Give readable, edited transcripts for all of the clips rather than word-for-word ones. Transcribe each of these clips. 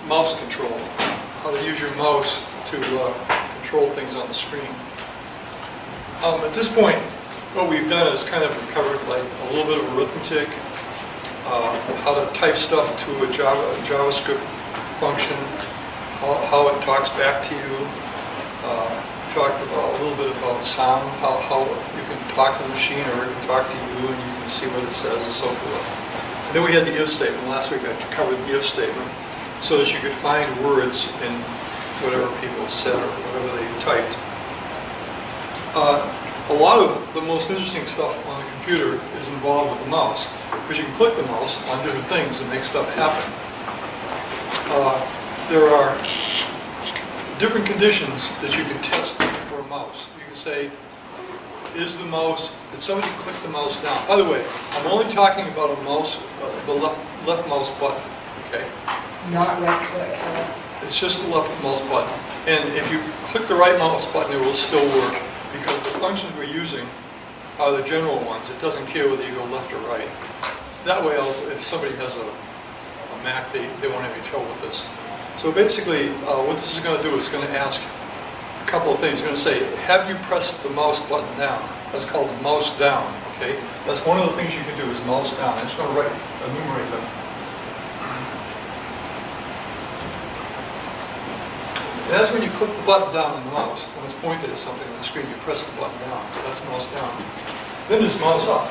mouse control, how to use your mouse to control things on the screen. At this point, what we've done is kind of covered like a little bit of arithmetic, how to type stuff to a JavaScript function, how it talks back to you. Talked about a little bit about sound, how you can talk to the machine or it can talk to you and you can see what it says and so forth. And then we had the if statement. Last week I covered the if statement so that you could find words in whatever people said or whatever they typed. A lot of the most interesting stuff on the computer is involved with the mouse, because you can click the mouse on different things and make stuff happen. There are different conditions that you can test for a mouse. You can say, did somebody click the mouse down? By the way, I'm only talking about a mouse, the left mouse button, okay? Not right click. It's just the left mouse button. And if you click the right mouse button, it will still work, because the functions we're using are the general ones. It doesn't care whether you go left or right. That way, if somebody has a Mac, they won't have any trouble with this. So basically, what this is going to do is going to ask a couple of things. It's going to say, have you pressed the mouse button down? That's called mouse down, okay? That's one of the things you can do is mouse down. I'm just going to enumerate them. And that's when you click the button down on the mouse. When it's pointed at something on the screen, you press the button down. That's mouse down. Then it's mouse up.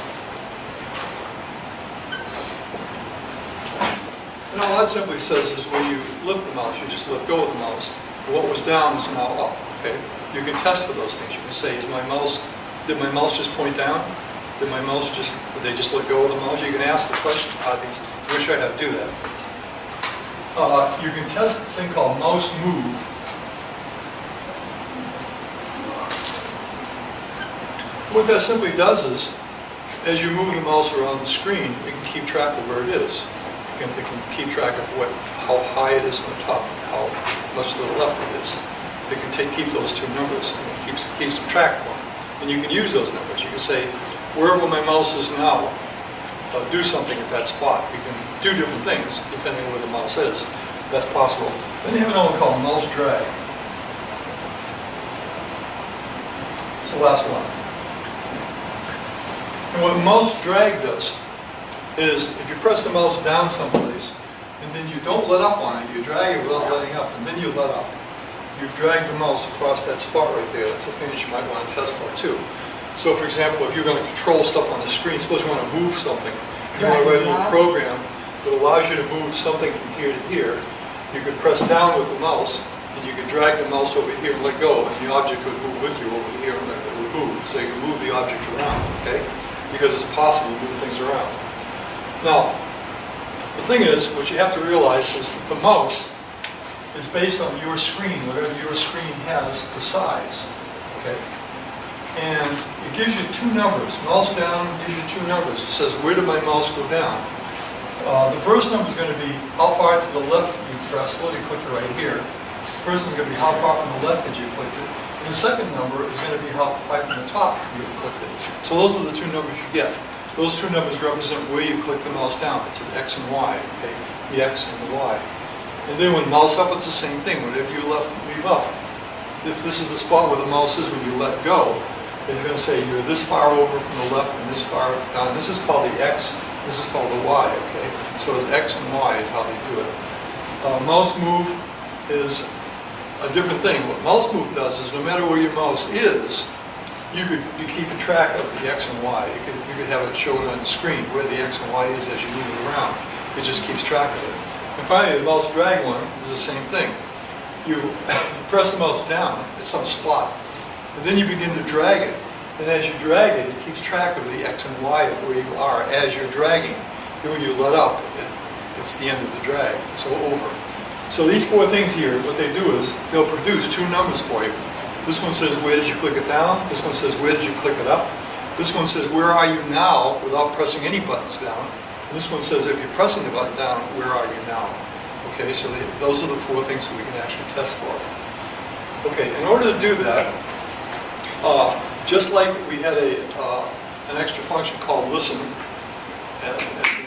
And all that simply says is when you lift the mouse, you just let go of the mouse. What was down is now up, okay? You can test for those things. You can say, did my mouse just point down? Did they just let go of the mouse? You can ask the question, I wish I had to do that. You can test a thing called mouse move. What that simply does is, as you move the mouse around the screen, you can keep track of where it is. It can keep track of how high it is from the top, how much to the left it is. It can keep those two numbers, and it keeps track of them. And you can use those numbers. You can say, wherever my mouse is now, do something at that spot. You can do different things depending on where the mouse is. That's possible. Then you have another one called mouse drag. It's the last one. And what mouse drag does is, if you press the mouse down someplace, and then you don't let up on it, you drag it without letting up, and then you let up. You've dragged the mouse across that spot right there. That's a thing that you might want to test for too. So for example, if you're going to control stuff on the screen, suppose you want to move something, you want to write a little program that allows you to move something from here to here, you could press down with the mouse, and you could drag the mouse over here and let go, and the object would move with you over here, and it would move. So you can move the object around, okay? Because it's possible to move things around. Now, the thing is, what you have to realize is that the mouse is based on your screen, whatever your screen has for size, okay? And it gives you two numbers. Mouse down gives you two numbers. It says, where did my mouse go down? The first number is going to be how far to the left you press. Well, you click it right here. The first one is going to be how far from the left did you click it. And the second number is going to be how far from the top you clicked it. So those are the two numbers you get. Those two numbers represent where you click the mouse down. It's an X and Y, okay? The X and the Y. And then when mouse up, it's the same thing. Whenever you leave up. If this is the spot where the mouse is when you let go, then you're going to say you're this far over from the left and this far down. This is called the X, this is called the Y, okay? So it's X and Y is how they do it. Mouse move is a different thing. What mouse move does is no matter where your mouse is, you keep a track of the X and Y. You could have it shown on the screen where the X and Y is as you move it around. It just keeps track of it. And finally, the mouse drag one is the same thing. You press the mouse down at some spot, and then you begin to drag it. And as you drag it, it keeps track of the X and Y of where you are as you're dragging. Then when you let up, it's the end of the drag. It's over. So these four things here, what they do is they'll produce two numbers for you. This one says, where did you click it down? This one says, where did you click it up? This one says, where are you now, without pressing any buttons down. And this one says, if you're pressing the button down, where are you now? Okay, so those are the four things that we can actually test for. Okay, in order to do that, just like we had an extra function called listen, and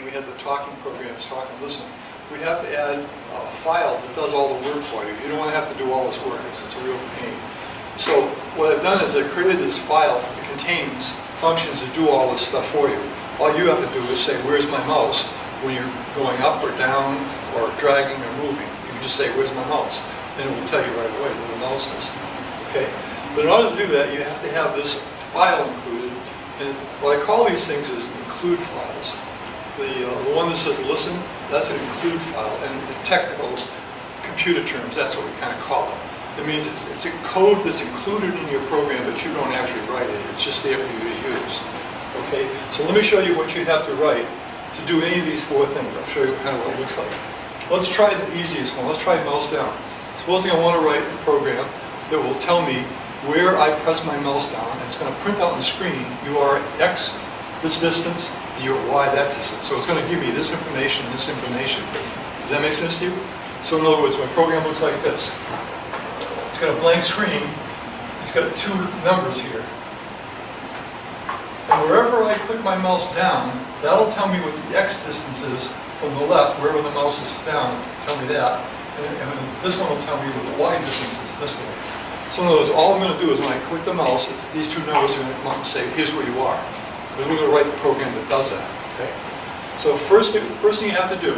we had the talking programs, talk and listen, we have to add a file that does all the work for you. You don't want to have to do all this work, because it's a real pain. So what I've done is I've created this file that contains functions that do all this stuff for you. All you have to do is say, where's my mouse? When you're going up or down or dragging or moving, you can just say, where's my mouse? And it will tell you right away where the mouse is. Okay. But in order to do that, you have to have this file included. And what I call these things is include files. The one that says listen, that's an include file. And in technical computer terms, that's what we kind of call it. It means it's a code that's included in your program, but you don't actually write it. It's just there for you to use. Okay. So let me show you what you have to write to do any of these four things. I'll show you kind of what it looks like. Let's try the easiest one. Let's try mouse down. Supposing I want to write a program that will tell me where I press my mouse down, and it's going to print out on the screen, you are X this distance, and you are Y that distance. So it's going to give me this information and this information. Does that make sense to you? So in other words, my program looks like this. It's got a blank screen. It's got two numbers here. And wherever I click my mouse down, that'll tell me what the X distance is from the left, wherever the mouse is down, tell me that. And this one will tell me what the Y distance is this way. So in other words, all I'm going to do is when I click the mouse, these two numbers are going to come up and say, here's where you are. Then we're going to write the program that does that. Okay. So first thing you have to do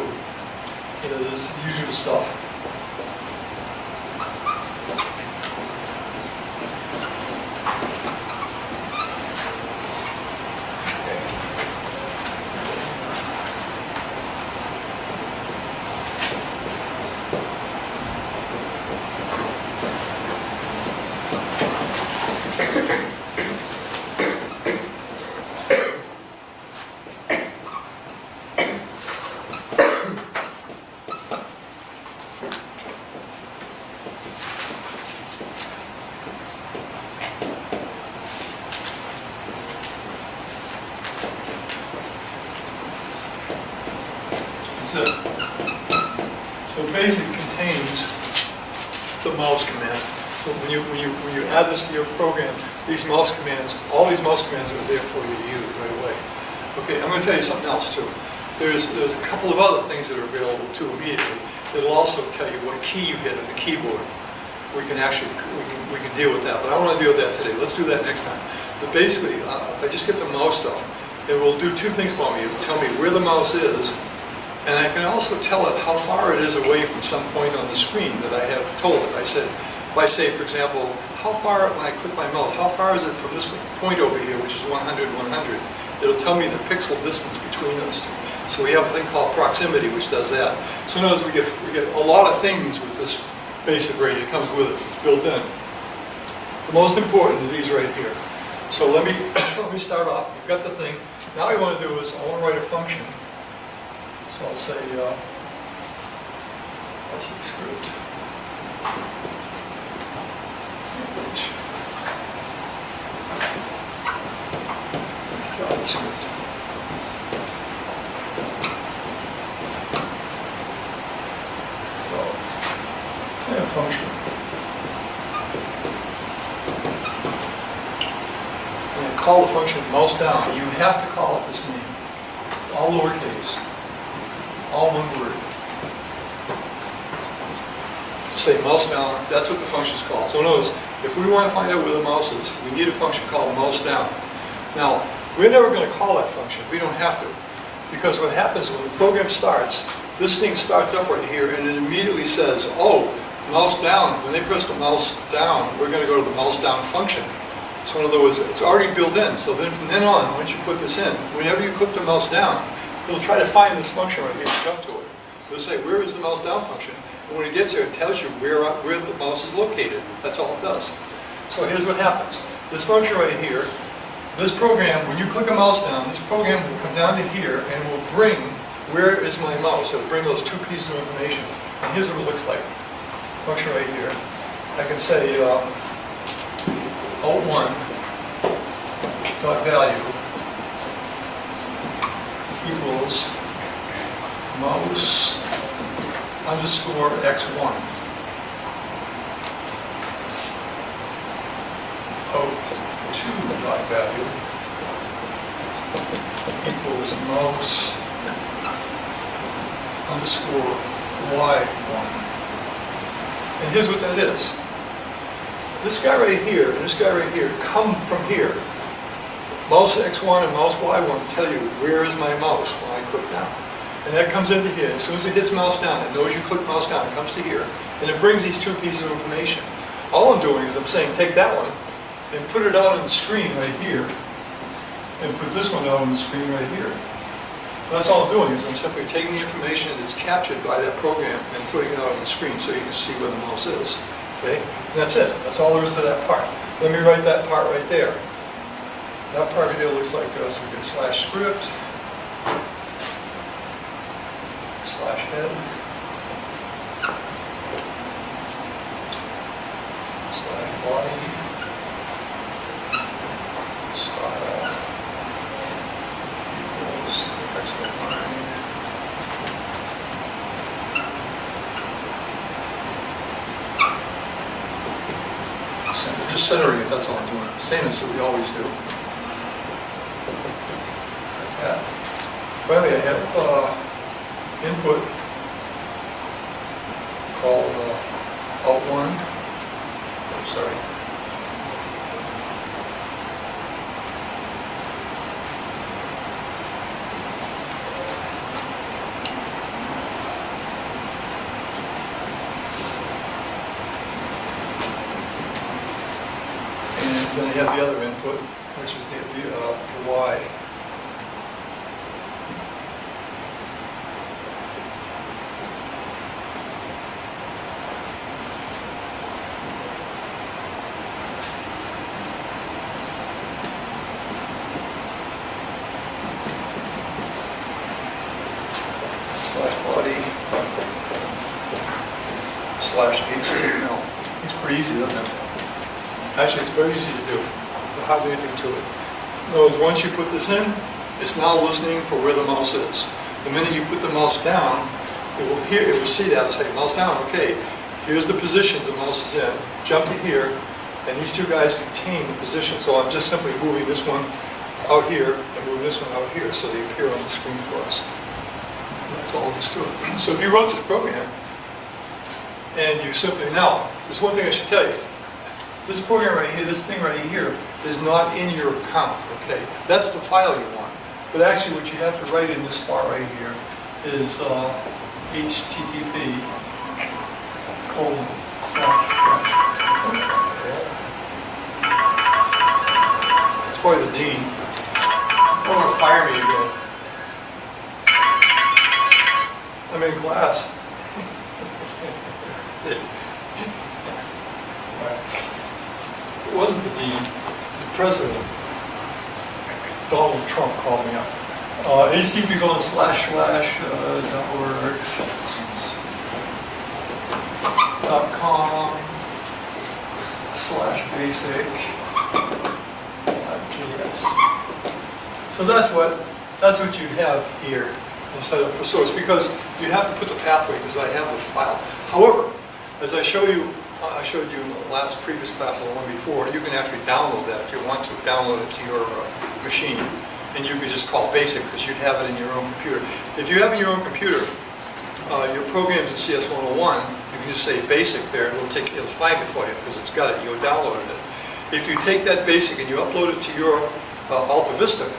is the usual stuff. So basic contains the mouse commands. So when you add this to your program, these mouse commands, all these mouse commands are there for you to use right away. Okay, I'm going to tell you something else too. There's a couple of other things that are available too immediately. It'll also tell you what key you hit on the keyboard. We can deal with that, but I don't want to deal with that today. Let's do that next time. But basically, if I just get the mouse stuff, it will do two things for me. It will tell me where the mouse is, and I can also tell it how far it is away from some point on the screen that I have told it. If I say, for example, how far, when I click my mouse, how far is it from this point over here, which is 100, 100? It'll tell me the pixel distance between those two. So we have a thing called proximity, which does that. So in other words, we get a lot of things with this basic radio. It comes with it. It's built in. The most important are these right here. So let me start off. You've got the thing. Now what I want to do is I want to write a function. So I'll say, script. JavaScript. So, a function. And call the function mouse down. You have to call it this name. All lowercase. All one word. Say mouse down, that's what the function is called. So notice, if we want to find out where the mouse is, we need a function called mouse down. Now, we're never going to call that function. We don't have to. Because what happens when the program starts, this thing starts up right here and it immediately says, oh, mouse down. When they press the mouse down, we're going to go to the mouse down function. So in other words, it's already built in. So then from then on, once you put this in, whenever you click the mouse down, it'll try to find this function right here and jump to it. So it'll say, where is the mouse down function? And when it gets there, it tells you where the mouse is located. That's all it does. So here's what happens. This function right here, this program, when you click a mouse down, this program will come down to here and will bring, where is my mouse? It'll bring those two pieces of information. And here's what it looks like. Function right here. I can say alt1 dot value equals mouse underscore x1 alt2 dot value equals mouse underscore Y1. And here's what that is. This guy right here and this guy right here come from here. Mouse X1 and mouse Y1 tell you where is my mouse when I click down. And that comes into here. As soon as it hits mouse down, it knows you click mouse down, it comes to here. And it brings these two pieces of information. All I'm doing is I'm saying take that one and put it out on the screen right here. And put this one out on the screen right here. That's all I'm doing is I'm simply taking the information that's captured by that program and putting it out on the screen so you can see where the mouse is. Okay? And that's it. That's all there is to that part. Let me write that part right there. That part right there looks like us. So we get slash script, slash head, slash body, style, equals text line. Just centering it, that's all I'm doing. Same as we always do. Yeah. Finally, I have input called out1. Oh, sorry. And then I have the other input, which is the Y. Slash body, slash HTML. It's pretty easy, doesn't it? Actually, it's very easy to do. There's hardly anything to it. In other words, once you put this in, it's now listening for where the mouse is. The minute you put the mouse down, it will see that and say, mouse down, okay, here's the positions the mouse is in, jump to here, and these two guys contain the position. So I'm just simply moving this one out here and moving this one out here so they appear on the screen for us. That's all there is to it. So if you wrote this program, and you simply, now, there's one thing I should tell you. This program right here, this thing right here, is not in your account, okay? That's the file you want. But actually what you have to write in this spot right here is http:// It's probably the dean. Don't want to fire me again. I'm in class. It wasn't the dean, it was the president. Donald Trump called me up. http://networks.com/basic.js. So that's what you have here instead of for source, because you have to put the pathway because I have the file. However, as I showed you last previous class or the one before, you can actually download that if you want to, download it to your machine. And you could just call BASIC because you'd have it in your own computer. If you have in your own computer your programs in CS101, you can just say BASIC there and it'll find it for you because it's got it, you downloaded it. If you take that BASIC and you upload it to your Alta Vista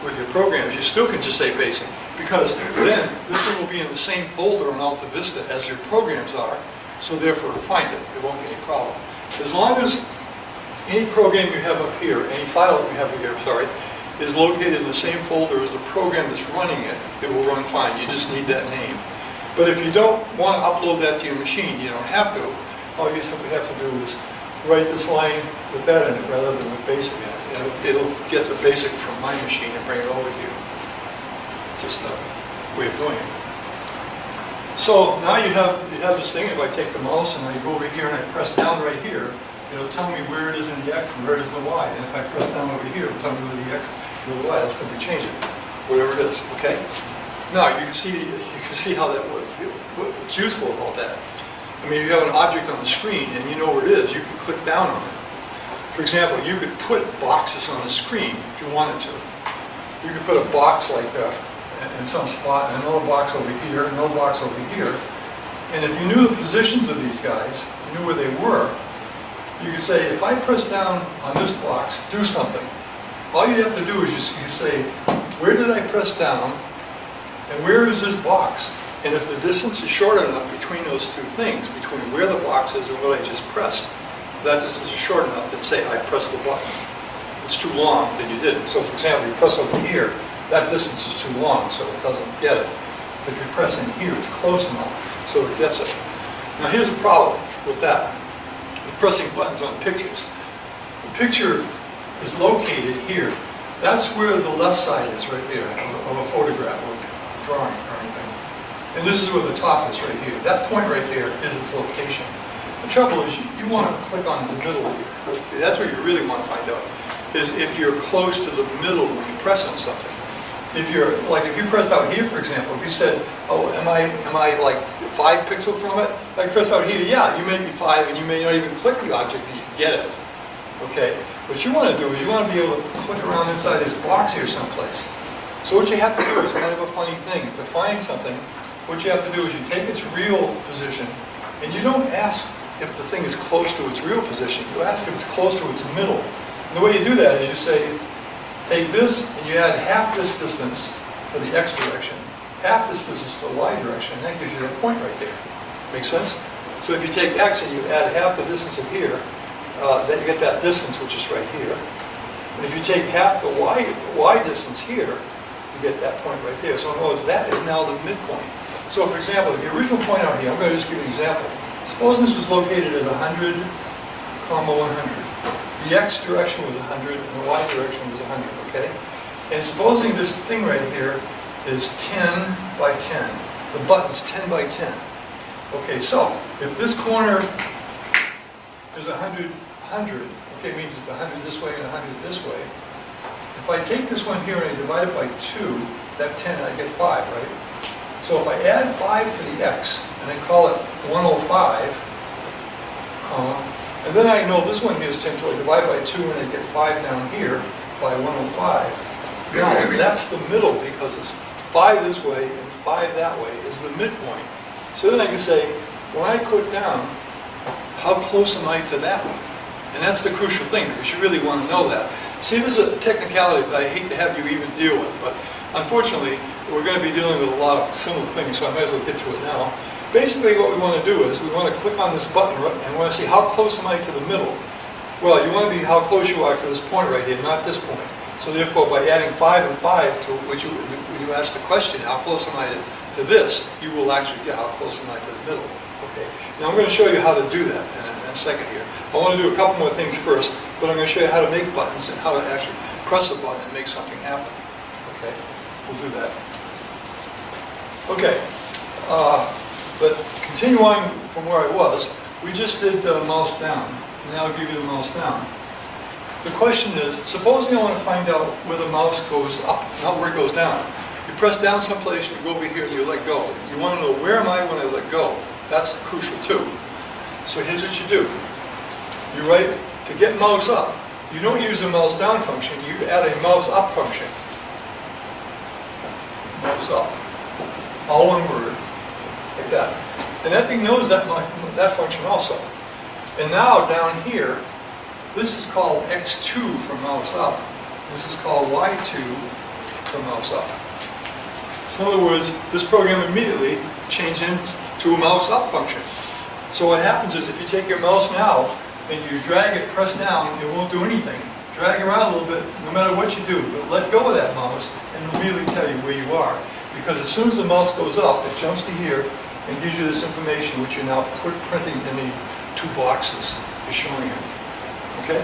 with your programs, you still can just say BASIC because then this thing will be in the same folder in Alta Vista as your programs are. So therefore, it'll find it. It won't be any problem. As long as any program you have up here, any file that you have up here, sorry, is located in the same folder as the program that's running it, it will run fine. You just need that name. But if you don't want to upload that to your machine, you don't have to. All you simply have to do is write this line with that in it rather than with BASIC in it. And it'll get the BASIC from my machine and bring it over to you. Just a way of doing it. So now you have this thing. If I take the mouse and I go over here and I press down right here, it'll tell me where it is in the X and where it is in the Y. And if I press down over here, it'll tell me where the X and the Y. I'll simply change it, whatever it is. Okay. Now you can see how that what's useful about that. I mean, if you have an object on the screen and you know where it is, you can click down on it. For example, you could put boxes on the screen if you wanted to. You could put a box like that. in some spot, and another box over here, and another box over here. And if you knew the positions of these guys, you knew where they were, you could say, if I press down on this box, do something. All you have to do is you say, where did I press down, and where is this box? And if the distance is short enough between those two things, between where the box is and what I just pressed, if that distance is short enough, then say, I pressed the button. If it's too long, then you didn't. So for example, you press over here, that distance is too long, so it doesn't get it. If you press in here, it's close enough, so it gets it. Now here's the problem with that, with pressing buttons on pictures. The picture is located here. That's where the left side is, right there, of a photograph or a drawing or anything. And this is where the top is, right here. That point right there is its location. The trouble is, you want to click on the middle here. That's what you really want to find out, is if you're close to the middle when you press on something. If you're, like if you pressed out here, for example, if you said, oh, am I like 5 pixels from it? If I press out here, yeah, you may be 5 and you may not even click the object and you get it. Okay? What you want to do is you want to be able to click around inside this box here someplace. So what you have to do is kind of a funny thing. To find something, what you have to do is you take its real position and you don't ask if the thing is close to its real position. You ask if it's close to its middle. And the way you do that is you say, take this and you add half this distance to the x direction, half this distance to the y direction, and that gives you that point right there. Make sense? So if you take x and you add half the distance of here, then you get that distance, which is right here. And if you take half the y distance here, you get that point right there. So in other words, that is now the midpoint. So for example, the original point out here, I'm going to just give you an example. Suppose this was located at 100, 100. The x direction was 100 and the y direction was 100, okay? And supposing this thing right here is 10 by 10. The button's 10 by 10. Okay, so if this corner is 100, okay, it means it's 100 this way and 100 this way. If I take this one here and I divide it by 2, that 10, I get 5, right? So if I add 5 to the x and I call it 105, and then I know this one here is 10, so I divide by 2 and I get 5 down here by 105. Now that's the middle because it's 5 this way and 5 that way is the midpoint. So then I can say, when I click down, how close am I to that one? And that's the crucial thing because you really want to know that. See, this is a technicality that I hate to have you even deal with, but unfortunately, we're going to be dealing with a lot of similar things, so I might as well get to it now. Basically, what we want to do is we want to click on this button and we want to see how close am I to the middle. Well, you want to be how close you are to this point right here, not this point. So therefore, by adding 5 and 5 to which when you ask the question, how close am I to this, you will actually get how close am I to the middle. Okay. Now I'm going to show you how to do that in a second here. I want to do a couple more things first, but I'm going to show you how to make buttons and how to actually press a button and make something happen. Okay, we'll do that. Okay, but continuing from where I was, we just did mouse down, and now I'll give you the mouse down. The question is, supposing I want to find out where the mouse goes up, not where it goes down. You press down someplace, and you go over here, and you let go. You want to know where am I when I let go. That's crucial too. So here's what you do. You write, to get mouse up, you don't use a mouse down function, you add a mouse up function. Mouse up. All one word, like that. And that thing knows that function also. And now down here, this is called x2 for mouse up. This is called y2 for mouse up. So in other words, this program immediately changes into a mouse up function. So what happens is if you take your mouse now and you drag it, press down, it won't do anything. Drag around a little bit, no matter what you do, but let go of that mouse and it'll immediately tell you where you are. Because as soon as the mouse goes up, it jumps to here and gives you this information which you're now printing in the 2 boxes you're showing you. Okay?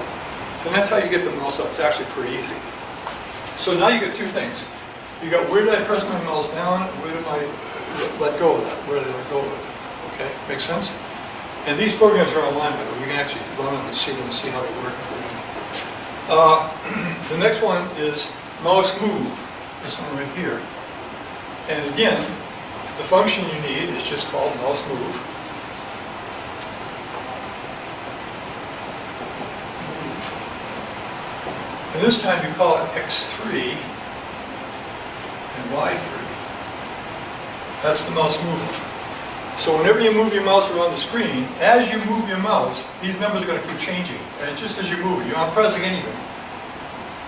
So that's how you get the mouse up. It's actually pretty easy. So now you got 2 things. You got where did I press my mouse down, where did I let go of that, where did I let go of it. Okay? Make sense? And these programs are online, by the way. You can actually run them and see them and see how they work. The next one is mouse move. This one right here. And again, the function you need is just called mouse move. And this time you call it x3 and y3. That's the mouse moving. So whenever you move your mouse around the screen, as you move your mouse, these numbers are going to keep changing. And just as you move it, you're not pressing anything.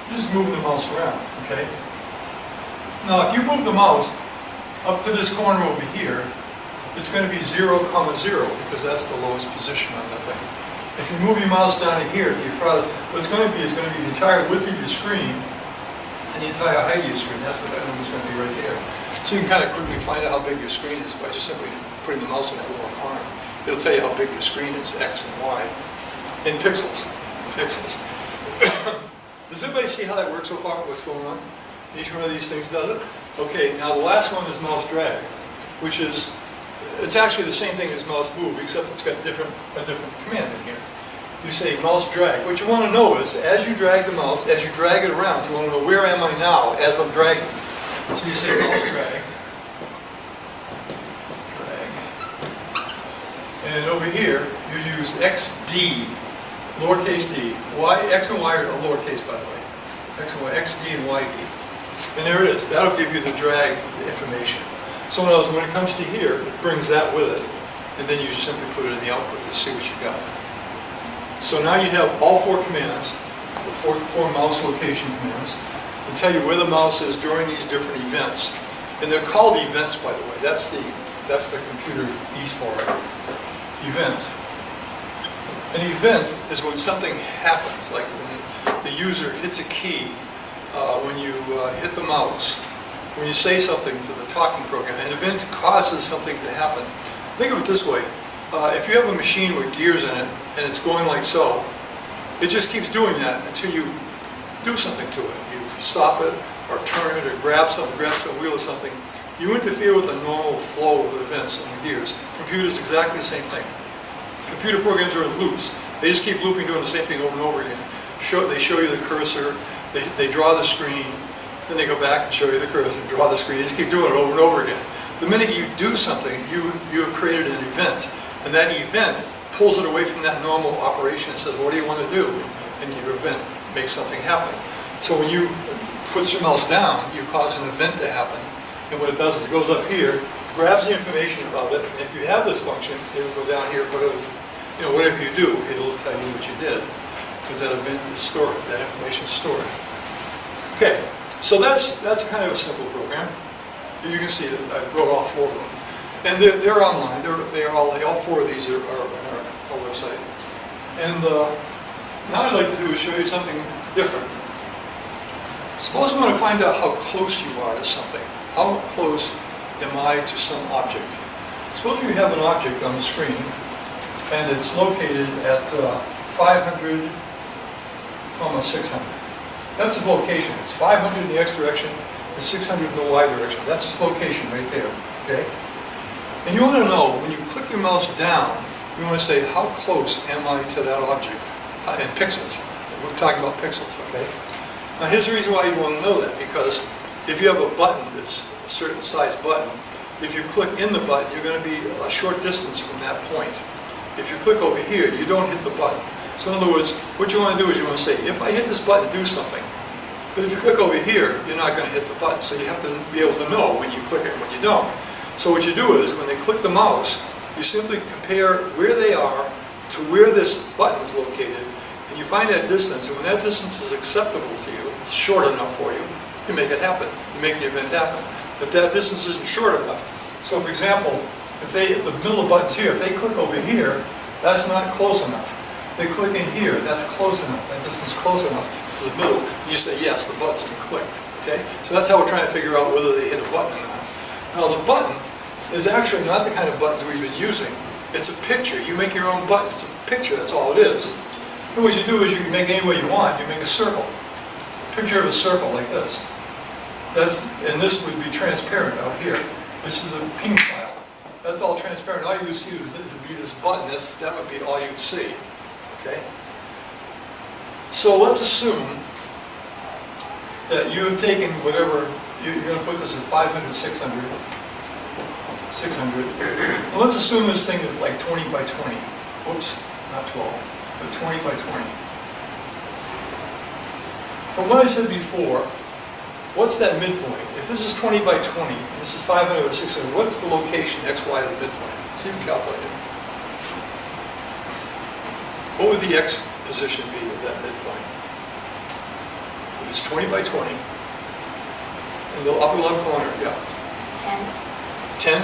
You're just moving the mouse around, okay? Now, if you move the mouse up to this corner over here, it's going to be 0, 0, because that's the lowest position on that thing. If you move your mouse down to here, to your farthest, what it's going to be is going to be the entire width of your screen and the entire height of your screen. That's what that number's going to be right there. So you can kind of quickly find out how big your screen is by just simply putting the mouse in that little corner. It'll tell you how big your screen is, X and Y, in pixels. Does everybody see how that works so far, what's going on? Each one of these things does it? Okay, now the last one is mouse drag, which is, it's actually the same thing as mouse move, except it's got a different command in here. You say mouse drag. What you want to know is, as you drag the mouse, as you drag it around, you want to know where am I now as I'm dragging. So you say mouse drag. And over here, you use XD, lowercase d. X and Y are lowercase, by the way. X and Y, XD and YD. And there it is. That'll give you the drag information. So in other words, when it comes to here, it brings that with it. And then you simply put it in the output to see what you got. So now you have all four commands, the four mouse location commands, to tell you where the mouse is during these different events. And they're called events, by the way. That's the computer ease for it. Event. An event is when something happens, like when the user hits a key, when you hit the mouse, when you say something to the talking program. An event causes something to happen. Think of it this way. If you have a machine with gears in it, and it's going like so, it just keeps doing that until you do something to it. You stop it, or turn it, or grab some wheel or something. You interfere with the normal flow of events on the gears. Computers, exactly the same thing. Computer programs are in loops. They just keep looping, doing the same thing over and over again. They show you the cursor, they draw the screen, then they go back and show you the cursor, draw the screen. They just keep doing it over and over again. The minute you do something, you have created an event. And that event pulls it away from that normal operation and says, what do you want to do? And your event makes something happen. So when you put your mouse down, you cause an event to happen. And what it does is it goes up here, grabs the information about it, and if you have this function, it will go down here, whatever you do, it'll tell you what you did. Because that event is stored, that information is stored. Okay, so that's kind of a simple program. You can see that I wrote all four of them. And they're online. All four of these are on our website. And now I'd like to do is show you something different. Suppose you want to find out how close you are to something. How close am I to some object? Suppose you have an object on the screen, and it's located at 500, 600. That's its location. It's 500 in the X direction, and 600 in the Y direction. That's its location right there, okay? And you want to know, when you click your mouse down, you want to say, how close am I to that object? In pixels. We're talking about pixels, okay? Now here's the reason why you want to know that, because if you have a button that's a certain size button, if you click in the button, you're going to be a short distance from that point. If you click over here, you don't hit the button. So in other words, what you want to do is you want to say, if I hit this button, do something. But if you click over here, you're not going to hit the button. So you have to be able to know when you click it and when you don't. So what you do is, when they click the mouse, you simply compare where they are to where this button is located, and you find that distance, and when that distance is acceptable to you, short enough for you, you make it happen. You make the event happen. If that distance isn't short enough, so for example, if the middle of the button's here, if they click over here, that's not close enough. If they click in here, that's close enough. That distance is close enough to the middle. You say, yes, the button's been clicked. Okay? So that's how we're trying to figure out whether they hit a button or not. Now the button is actually not the kind of buttons we've been using. It's a picture. You make your own button. It's a picture. That's all it is. And what you do is you can make any way you want. You make a circle. A picture of a circle like this. And this would be transparent out here. This is a ping file. That's all transparent. All you would see would be this button. That would be all you'd see. Okay? So let's assume that you have taken whatever, you're going to put this at 500, 600. 600. Well, let's assume this thing is like 20 by 20. Oops, not 12, but 20 by 20. From what I said before, what's that midpoint? If this is 20 by 20, this is 500 or 600, what's the location, x, y, of the midpoint? See if you can calculate it. What would the x position be of that midpoint? If it's 20 by 20, in the upper left corner, yeah. 10?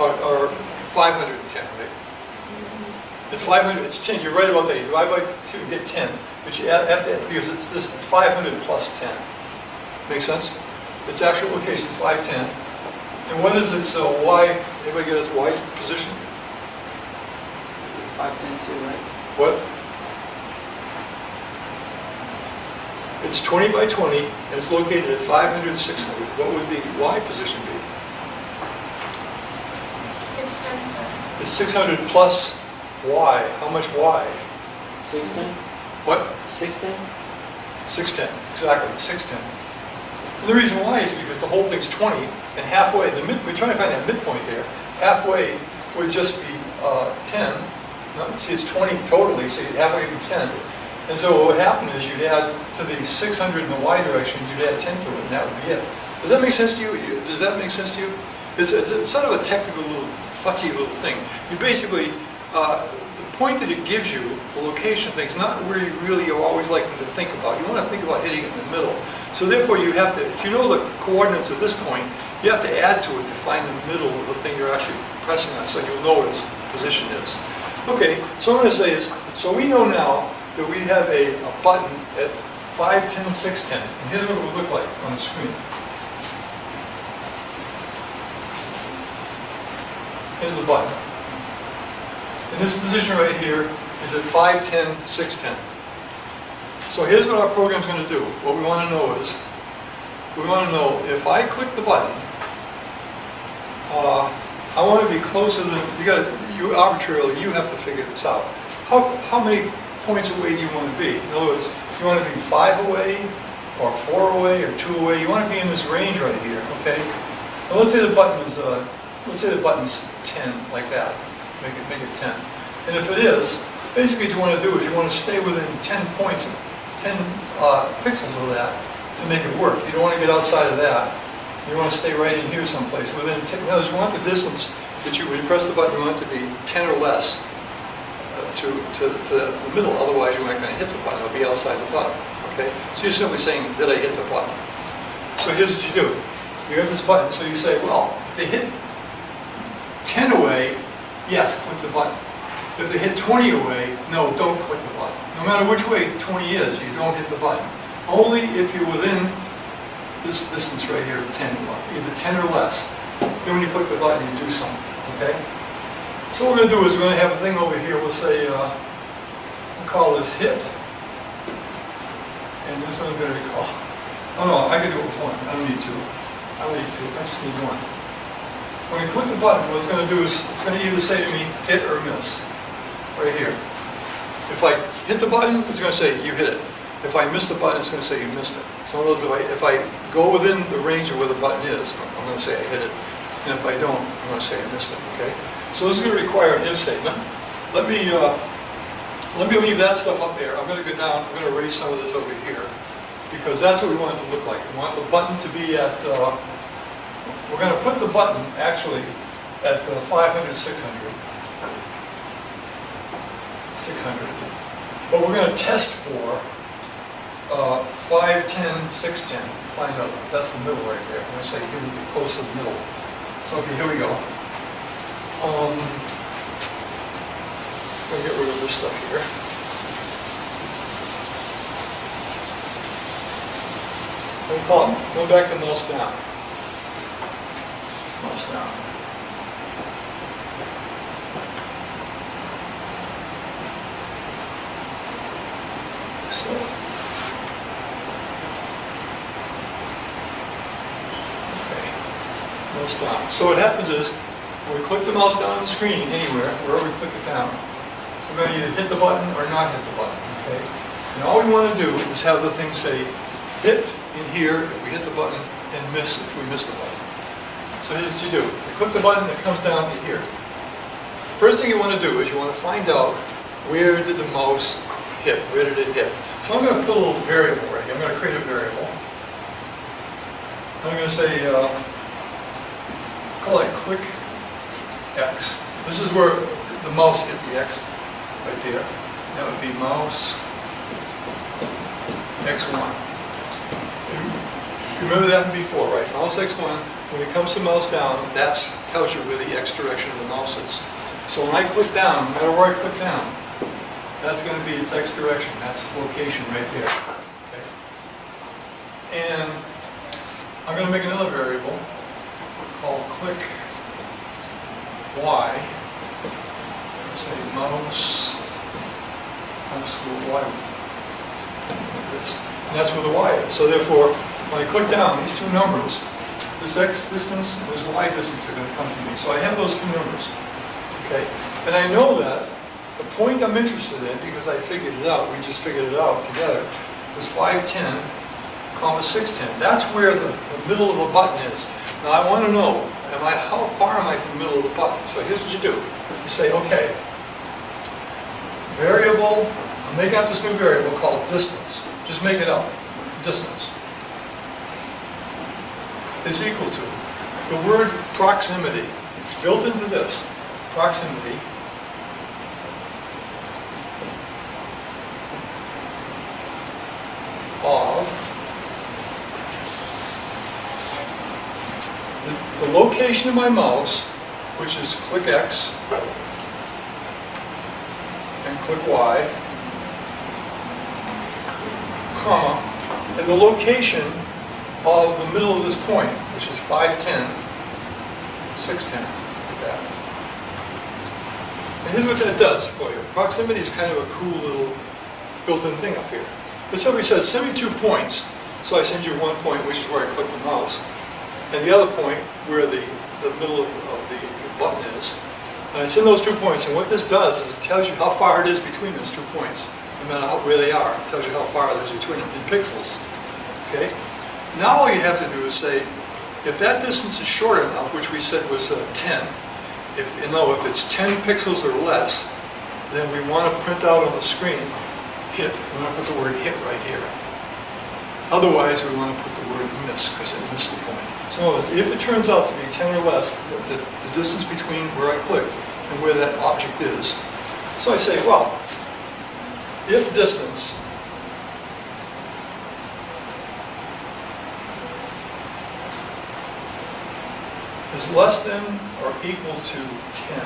Or 510, right? It's 500, it's 10, you're right about that. You divide by 2, you get 10. But you add that, because it's 500 plus 10. Make sense? Its actual location is 510. And what is its y, anybody get its y position? 510 too, right? What? It's 20 by 20, and it's located at 500, 600. What would the y position be? It's 600 plus y. How much y? 610? What? 610? 610, exactly, 610. And the reason why is because the whole thing's 20, and halfway, we're trying to find that midpoint there, halfway would just be 10. No, see, it's 20 totally, so halfway would be 10. And so what would happen is you'd add to the 600 in the y direction, you'd add 10 to it, and that would be it. Does that make sense to you? Does that make sense to you? It's sort of a technical little, futzy little thing. You basically, the point that it gives you, the location of things, not where you always like them to think about. You want to think about hitting it in the middle. So therefore you have to, if you know the coordinates at this point, you have to add to it to find the middle of the thing you're actually pressing on, so you'll know what its position is. Okay, so what I'm going to say is, so we know now that we have a button at 5, 10, 6, 10. And here's what it would look like on the screen. Here's the button. And this position right here is at 5, 10, 6, 10. So here's what our program's going to do. What we want to know is, we want to know if I click the button, I want to be closer than, you arbitrarily, you have to figure this out. How many points away do you want to be? In other words, you want to be 5 away, or 4 away, or 2 away. You want to be in this range right here, okay? Now let's say the button is, let's say the button's 10, like that. Make it 10. And if it is, basically what you want to do is you want to stay within 10 points, 10 pixels of that to make it work. You don't want to get outside of that. You want to stay right in here someplace. Within 10, in other words, you want the distance that when you press the button, you want it to be 10 or less to the middle. Otherwise, you aren't going to hit the button. It'll be outside the button. Okay? So you're simply saying, did I hit the button? So here's what you do. You have this button, so you say, well, if they hit 10 away, yes, click the button. If they hit 20 away, no, don't click the button. No matter which way 20 is, you don't hit the button. Only if you're within this distance right here of 10, either 10 or less. Then when you click the button, you do something, okay? So what we're going to do is we're going to have a thing over here, we'll say, we'll call this hit. And this one's going to be called, oh no, I can do it with one, I don't need two. I don't need two, I just need one. When you click the button, what it's going to do is, it's going to either say to me, hit or miss, right here. If I hit the button, it's going to say, you hit it. If I miss the button, it's going to say, you missed it. So in other words, if I go within the range of where the button is, I'm going to say I hit it. And if I don't, I'm going to say I missed it, okay? So this is going to require an if statement. Let me leave that stuff up there. I'm going to go down, I'm going to erase some of this over here, because that's what we want it to look like. We want the button to be at, we're going to put the button, actually, at 500, 600. 600. But we're going to test for 5, 10, 6, 10. Find out, that's the middle right there. I'm going to say here would be close to the middle. So, okay, here we go. I'm going to get rid of this stuff here. Go back to mouse down. Mouse down. So, okay, mouse down. So what happens is, when we click the mouse down on the screen, anywhere, wherever we click it down, we're going to either hit the button or not hit the button, okay? And all we want to do is have the thing say, hit in here if we hit the button, and miss if we miss the button. So here's what you do. You click the button, it comes down to here. The first thing you want to do is you want to find out where did the mouse hit, where did it hit. So I'm going to put a little variable right here. I'm going to create a variable. I'm going to say, call it click X. This is where the mouse hit the X right there. That would be mouse X1. Remember that from before, right? Mouse X1, when it comes to mouse down, that tells you where the X direction of the mouse is. So when I click down, no matter where I click down, that's going to be its X direction. That's its location right there. Okay. And I'm going to make another variable called click Y. Let's say mouse Y. Like this. And that's where the Y is. So therefore, when I click down, these two numbers, this X distance and this Y distance are going to come to me. So I have those two numbers. Okay? And I know that the point I'm interested in, because I figured it out, we just figured it out together, was 510, comma 610. That's where the middle of the button is. Now I want to know, how far am I from the middle of the button? So here's what you do. You say, okay, variable, I'm making up this new variable called distance. Just make it up. Distance is equal to the word proximity. It's built into this. Proximity of the location of my mouse, which is click X and click Y, comma, and the location of the middle of this point, which is 510, 610, like that. And here's what that does for you. Proximity is kind of a cool little built-in thing up here. But somebody says, send me 2 points. So I send you 1 point, which is where I click the mouse, and the other point where the middle of the button is. And I send those 2 points, and what this does is it tells you how far it is between those 2 points, no matter where they are. It tells you how far it is between them in pixels. Okay? Now all you have to do is say, if that distance is short enough, which we said was 10, if it's 10 pixels or less, then we want to print out on the screen hit. We want to put the word hit right here. Otherwise, we want to put the word miss, because it missed the point. So if it turns out to be 10 or less, the distance between where I clicked and where that object is. So I say, well, if distance is less than or equal to 10.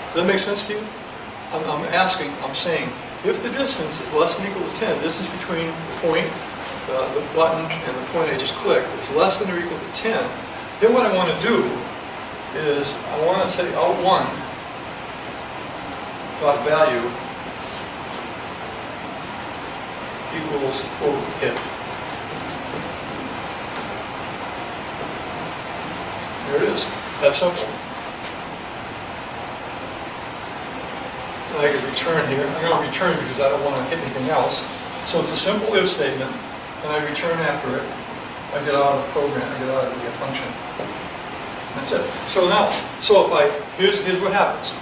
Does that make sense to you? I'm saying, if the distance is less than or equal to 10, the distance between the point, the button, and the point I just clicked is less than or equal to 10, then what I want to do is, I want to say out1 dot value equals quote hit. There it is. That's simple. And I can return here. I'm going to return because I don't want to hit anything else. So it's a simple if statement, and I return after it. I get out of the program. I get out of the function. That's it. So now, here's what happens.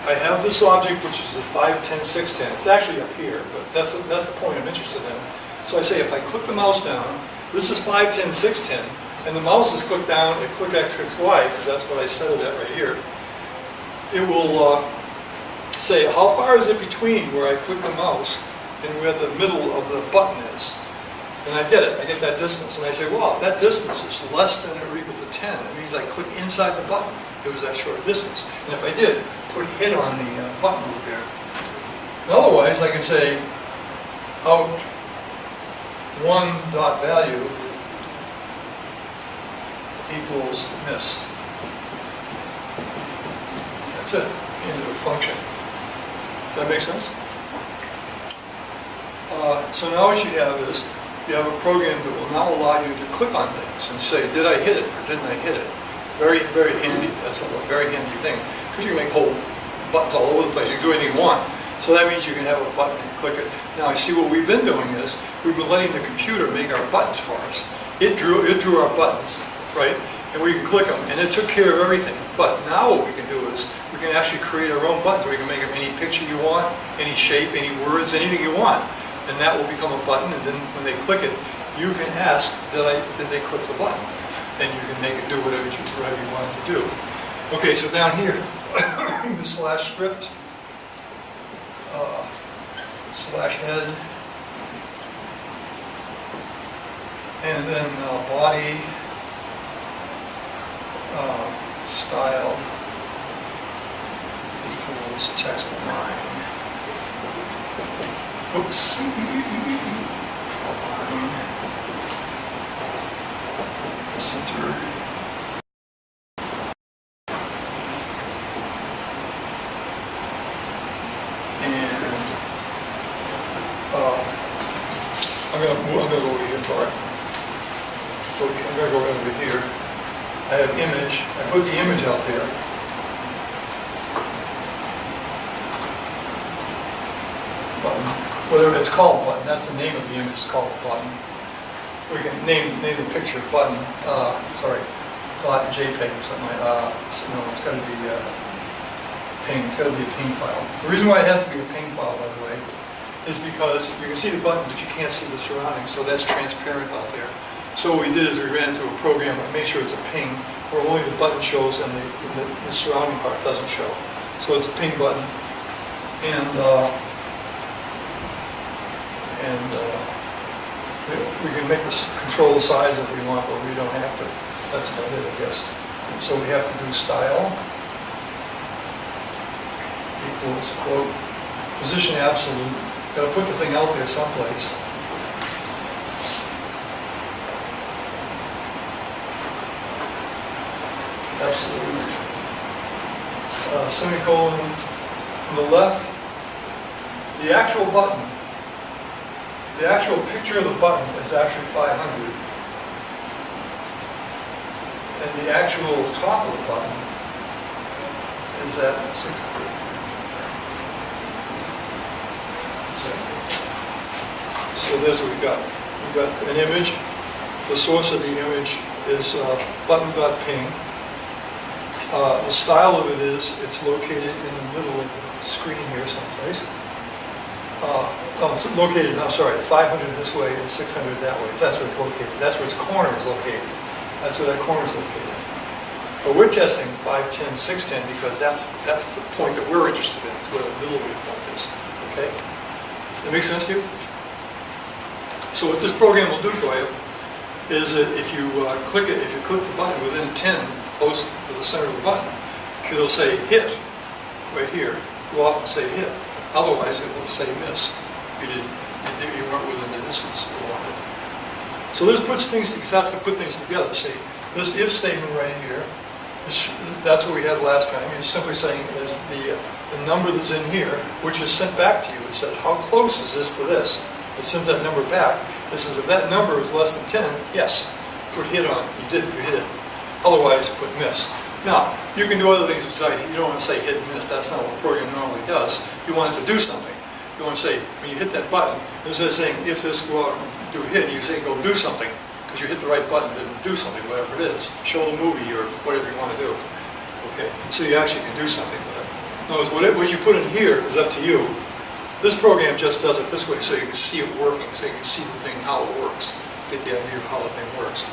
I have this object which is a 510, 610. It's actually up here, but that's the point I'm interested in. So I say if I click the mouse down, this is 510, 610. And the mouse is clicked down at click X, click Y, because that's what I set it at right here. It will say, how far is it between where I click the mouse and where the middle of the button is? And I get it. I get that distance. And I say, well, that distance is less than or equal to 10. That means I click inside the button. It was that short distance. And if I did, put hit on the button over there. And otherwise, I can say, out one dot value equals miss. That's it, into a function. That makes sense? So now what you have is, you have a program that will now allow you to click on things and say, did I hit it or didn't I hit it? Very, very handy. That's a very handy thing. Because you can make whole buttons all over the place. You can do anything you want. So that means you can have a button and click it. Now I see what we've been doing is, we've been letting the computer make our buttons for us. It drew our buttons, right? And we can click them, and it took care of everything. But now what we can do is, we can actually create our own buttons. We can make them any picture you want, any shape, any words, anything you want. and that will become a button, and then when they click it, you can ask, did they click the button? And you can make it do whatever you want it to do. Okay, so down here, the slash script, slash head, and then body, style equals text line. Oops. Line. Center. I'm going to go over here for it. I'm going to go over here. I have image. I put the image out there. Button. Whatever it's called, button. That's the name of the image. It's called a button. We can name the picture button. Dot JPEG or something like that. No, it's got to be PNG. It's got to be a PNG file. The reason why it has to be a PNG file, by the way, is because you can see the button, but you can't see the surroundings, so that's transparent out there. So what we did is we ran into a program to make sure it's a ping, where only the button shows and the surrounding part doesn't show. So it's a ping button, and we can make this control the size if we want, but we don't have to. That's about it, I guess. So we have to do style equals quote position absolute. Got to put the thing out there someplace. Absolute. Semicolon. On the left, the actual button, the actual picture of the button is actually 500. And the actual top of the button is at 600. So there's what we've got. We've got an image. The source of the image is button.ping. The style of it is, it's located in the middle of the screen here someplace. It's located, I'm sorry, 500 this way and 600 that way. That's where it's located. That's where its corner is located. That's where that corner is located. But we're testing 510, 610 because that's the point that we're interested in, where the middle of the point is. Okay? That makes sense to you? So what this program will do for you is that if you click the button within 10, close to the center of the button, it'll say hit right here. Go out and say hit. Otherwise, it will say miss. You weren't within the distance you wanted. So this puts things. That's to put things together. See, this if statement right here. That's what we had last time. You're simply saying is the number that's in here, which is sent back to you. It says how close is this to this. It sends that number back. It says if that number is less than 10, yes, put hit on. You did. You hit it. Otherwise, put miss. Now, you can do other things besides. You don't want to say hit and miss. That's not what the program normally does. You want it to do something. You want to say, when you hit that button, instead of saying, if this go out and do hit, you say go do something. Because you hit the right button to do something, whatever it is. Show the movie or whatever you want to do. Okay, so you actually can do something with it. Notice, what you put in here is up to you. This program just does it this way so you can see it working, so you can see the thing, how it works. Get the idea of how the thing works.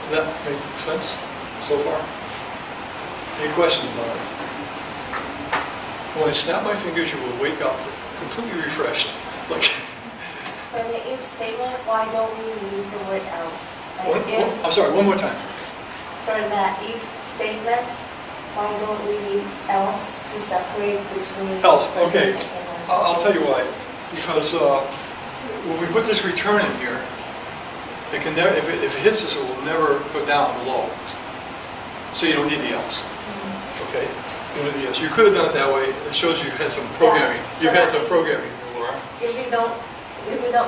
Does that make sense so far? Any questions about it? When I snap my fingers, you will wake up completely refreshed. Like. For the if statement, why don't we use the word else? Like I'm sorry, one more time. For the if statements, why don't we need else to separate between Else, okay. first and second? I'll tell you why. Because when we put this return in here, it can never, if it hits this, it will never go down below. So you don't need the else. Okay. Yes, you could have done it that way. It shows you had some programming. Yeah, so You've had some programming, Laura. If we don't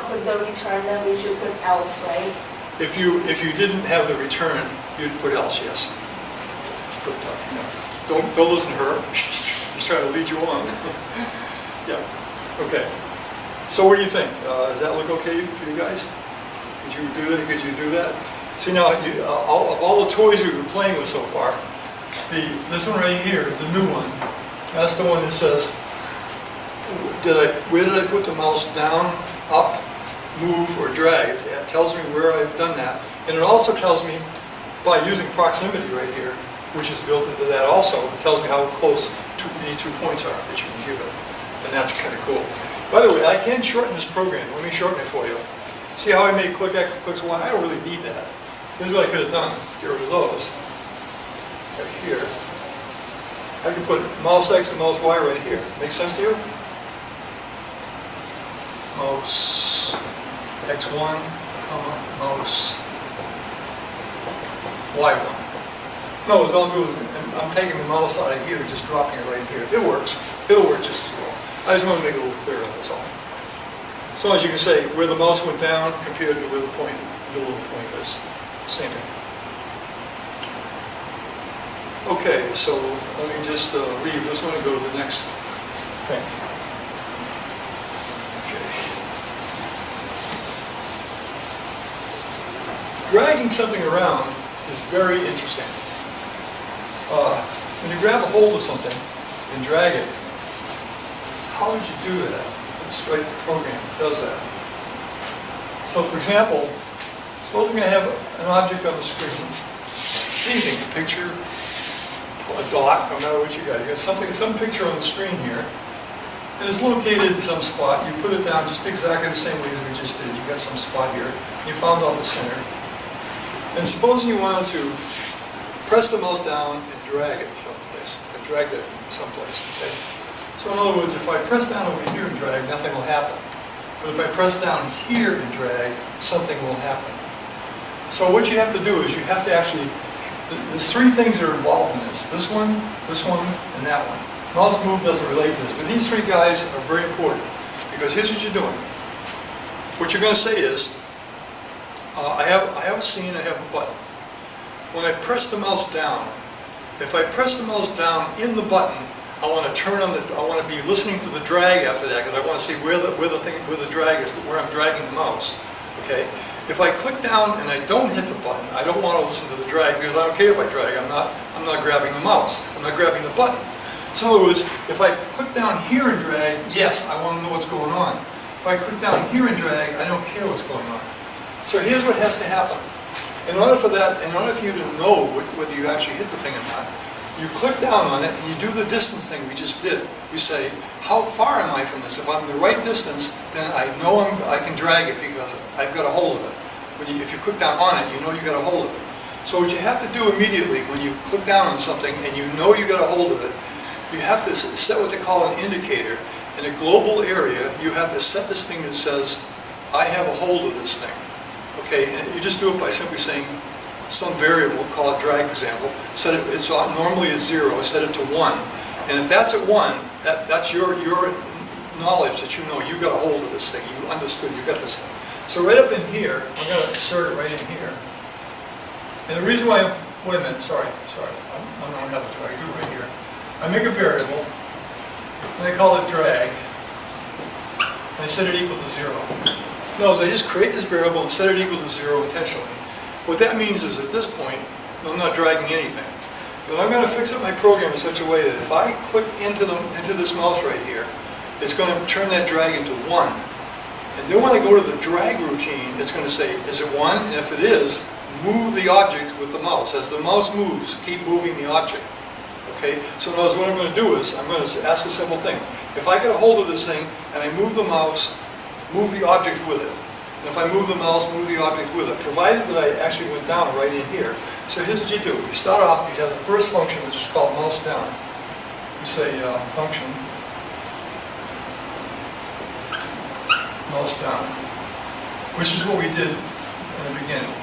put the return, then we should put else, right? If you didn't have the return, you'd put else, yes. But don't listen to her. She's trying to lead you on. Yeah. Okay. So what do you think? Does that look okay for you guys? Could you do that? Could you do that? See now, of all the toys we've been playing with so far. This one right here is the new one. That's the one that says where did I put the mouse down, up, move, or drag? It tells me where I've done that. And it also tells me, by using proximity right here, which is built into that also, it tells me how close any 2 points are that you can give it. And that's kind of cool. By the way, I can shorten this program. Let me shorten it for you. See how I made click X, clicks Y? I don't really need that. Here's what I could have done. Get rid of those. Right here. I can put mouse X and mouse Y right here. Make sense to you? Mouse X1, mouse Y1. No, it's all good. I'm taking the mouse out of here, just dropping it right here. It works. It'll work just as well. I just want to make it a little clearer, that's all. As long as you can say where the mouse went down compared to where the little point is. Same thing. Okay, so let me just leave this one and go to the next thing. Okay. Dragging something around is very interesting. When you grab a hold of something and drag it, how would you do that? This right program does that. So for example, suppose we're going to have an object on the screen, anything, a picture, a dot, no matter what you got. You got some picture on the screen here, and it's located in some spot. You put it down just exactly the same way as we just did. You got some spot here. You found out the center. And suppose you wanted to press the mouse down and drag it someplace, and drag that someplace, okay? So in other words, if I press down over here and drag, nothing will happen. But if I press down here and drag, something will happen. So what you have to do is you have to actually, there's three things that are involved in this. This one, and that one. Mouse move doesn't relate to this, but these three guys are very important. Because here's what you're doing. What you're going to say is, I have a scene, I have a button. When I press the mouse down, if I press the mouse down in the button, I want to I want to be listening to the drag after that because I want to see where the drag is, where I'm dragging the mouse. Okay. If I click down and I don't hit the button, I don't want to listen to the drag because I don't care if I drag. I'm not grabbing the mouse. I'm not grabbing the button. So in other words, if I click down here and drag, yes, I want to know what's going on. If I click down here and drag, I don't care what's going on. So here's what has to happen. In order for you to know whether you actually hit the thing or not, you click down on it and you do the distance thing we just did. You say, how far am I from this? If I'm in the right distance, then I know I can drag it because I've got a hold of it. If you click down on it, you know you got a hold of it. So what you have to do immediately when you click down on something and you know you got a hold of it, you have to set what they call an indicator. In a global area, you have to set this thing that says, I have a hold of this thing. Okay, and you just do it by simply saying some variable, call it drag for example, set it, it's normally at 0, set it to 1. And if that's at 1, that's your knowledge that you know you got a hold of this thing, you understood, you got this thing. So right up in here, I'm going to insert it right in here. And the reason why, wait a minute, sorry, I don't have a drag, I do it right here. I make a variable, and I call it drag, and I set it equal to 0. No, I just create this variable and set it equal to 0 intentionally. What that means is at this point, I'm not dragging anything. But I'm going to fix up my program in such a way that if I click into this mouse right here, it's going to turn that drag into 1. And then when I go to the drag routine, it's going to say, is it 1? And if it is, move the object with the mouse. As the mouse moves, keep moving the object. Okay? So in other words, what I'm going to do is, I'm going to ask a simple thing. If I get a hold of this thing, and I move the mouse, move the object with it. And if I move the mouse, move the object with it, provided that I actually went down right in here. So here's what you do. You start off, you have the first function, which is called mouse down. You say function mouse down, which is what we did in the beginning.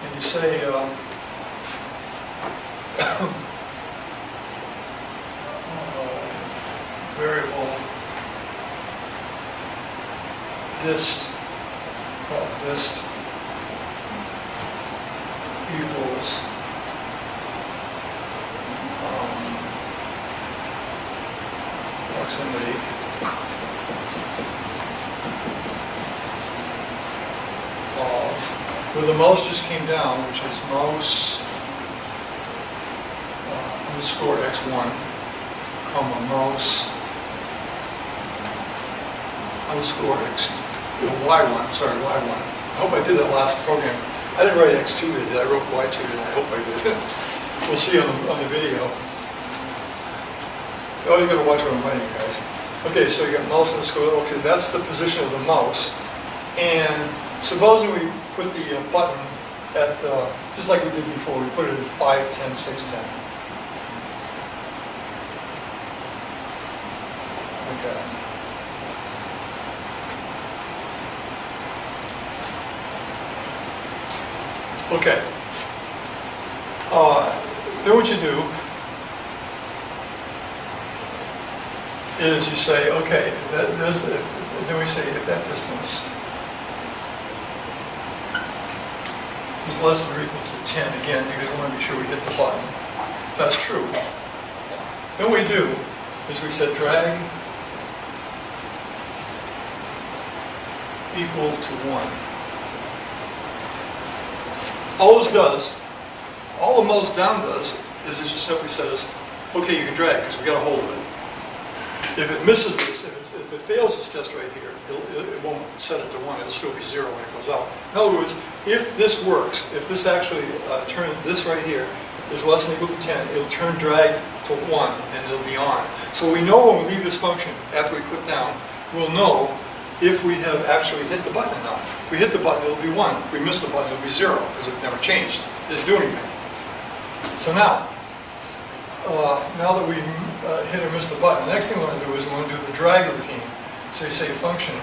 And you say variable dist equals proximity of where the mouse just came down, which is mouse underscore x1, comma mouse underscore y1, sorry, y1. I hope I did that last program. I didn't write x2 there, did I? I wrote y2 there, I hope I did. We'll see on the video. You always got to watch what I'm writing, guys. Okay, so you got mouse underscore, okay, that's the position of the mouse. And supposing we put the button at, just like we did before, we put it at 5, 10, 6, 10. Okay. Okay. Then what you do is you say, okay, then we say if that distance is less than or equal to 10, again, because we want to be sure we hit the button. If that's true. Then what we do is we set drag equal to 1. All the mouse down does is it just simply says, okay, you can drag because we got a hold of it. If it misses this, if it fails this test right here, it won't set it to 1, it'll still be 0 when it goes out. In other words, if this works, if this actually this right here is less than or equal to 10, it'll turn drag to 1 and it'll be on. So we know when we leave this function, after we click down, we'll know if we have actually hit the button or not. If we hit the button, it'll be 1. If we miss the button, it'll be 0, because it never changed. It didn't do anything. So now that we hit or miss the button, the next thing we want to do is we want to do the drag routine. So you say function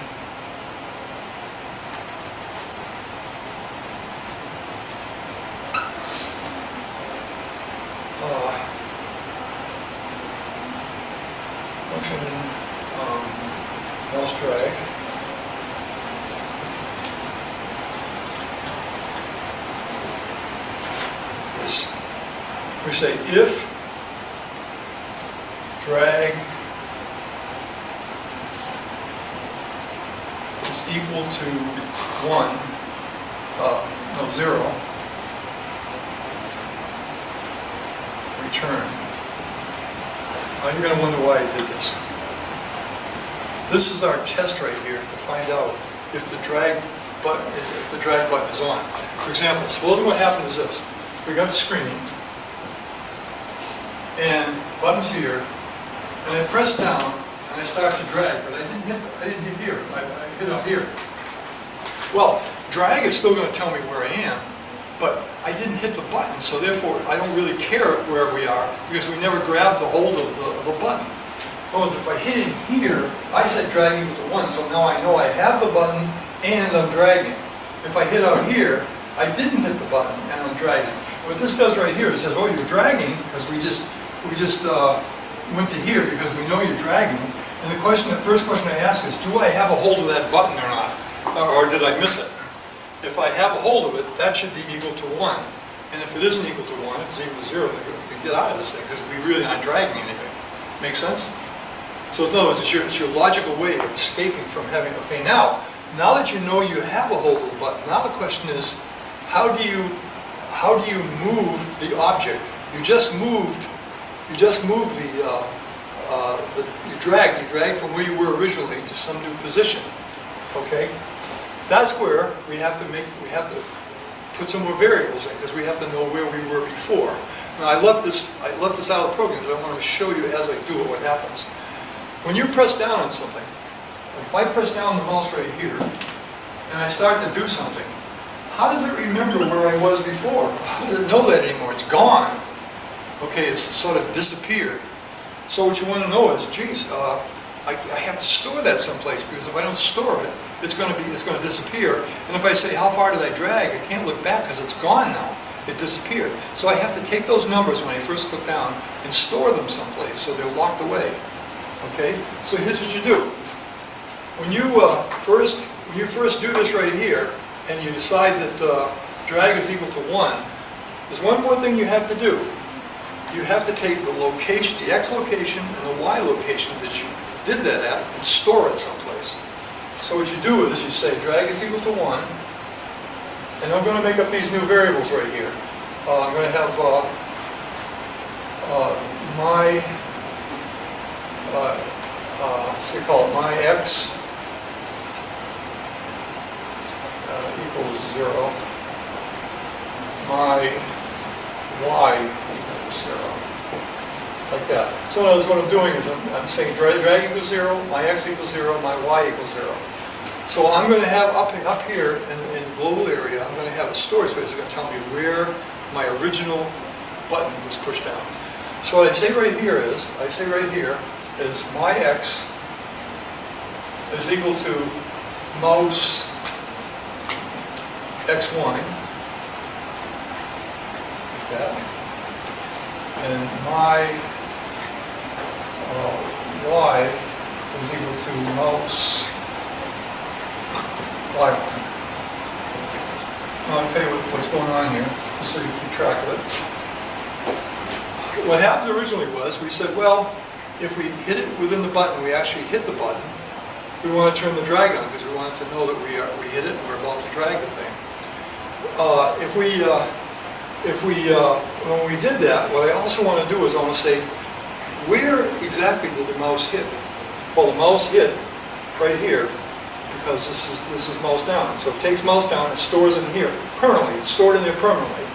mouse drag. We say if drag is equal to 0, return. Now you're going to wonder why I did this. This is our test right here to find out if the drag button is on. For example, supposing what happened is this. We got the screen, and button's here, and I press down, and I start to drag, but I didn't hit here. I hit up here. Well, drag is still going to tell me where I am, but I didn't hit the button, so therefore I don't really care where we are, because we never grabbed the hold of the button. Whereas if I hit it here, I set drag equal to 1, so now I know I have the button and I'm dragging. If I hit out here, I didn't hit the button and I'm dragging. What this does right here, it says, oh, you're dragging, because we just went to here because we know you're dragging. And the first question I ask is, do I have a hold of that button or not? Or did I miss it? If I have a hold of it, that should be equal to 1. And if it isn't equal to 1, if it's equal to 0, then get out of this thing, because we really aren't dragging anything. Make sense? So in other words, it's your logical way of escaping from having, okay, now that you know you have a hold of the button, now the question is, how do you move the object? You dragged you dragged from where you were originally to some new position. Okay? That's where we have to put some more variables in, because we have to know where we were before. Now I left this out of the program because I want to show you as I do it what happens. When you press down on something, if I press down the mouse right here, and I start to do something, how does it remember where I was before? How does it know that anymore? It's gone. Okay, it's sort of disappeared. So what you want to know is, geez, I have to store that someplace, because if I don't store it, it's going to disappear. And if I say, how far did I drag? I can't look back because it's gone now. It disappeared. So I have to take those numbers when I first click down and store them someplace so they're locked away. Okay? So here's what you do. When you first do this right here, and you decide that drag is equal to 1, there's one more thing you have to do. You have to take the location, the X location and the Y location that you did that at, and store it someplace. So what you do is you say drag is equal to 1, And I'm going to make up these new variables right here. I'm going to have my, so you call it my x equals 0. My y equals 0. Like that. So in other words, what I'm doing is I'm saying drag equals 0, my x equals 0, my y equals 0. So I'm going to have up here in the global area, I'm going to have a storage space that's going to tell me where my original button was pushed down. So what I say right here is my x is equal to mouse x1, like that, and my y is equal to mouse y1. Now I'll tell you what's going on here, just so you keep track of it. What happened originally was we said, well, if we hit it within the button, we actually hit the button. We want to turn the drag on because we wanted to know that we hit it and we're about to drag the thing. When we did that, what I also want to do is I want to say, where exactly did the mouse hit? Well, the mouse hit right here because this is mouse down. So it takes mouse down and stores in here permanently. It's stored in there permanently.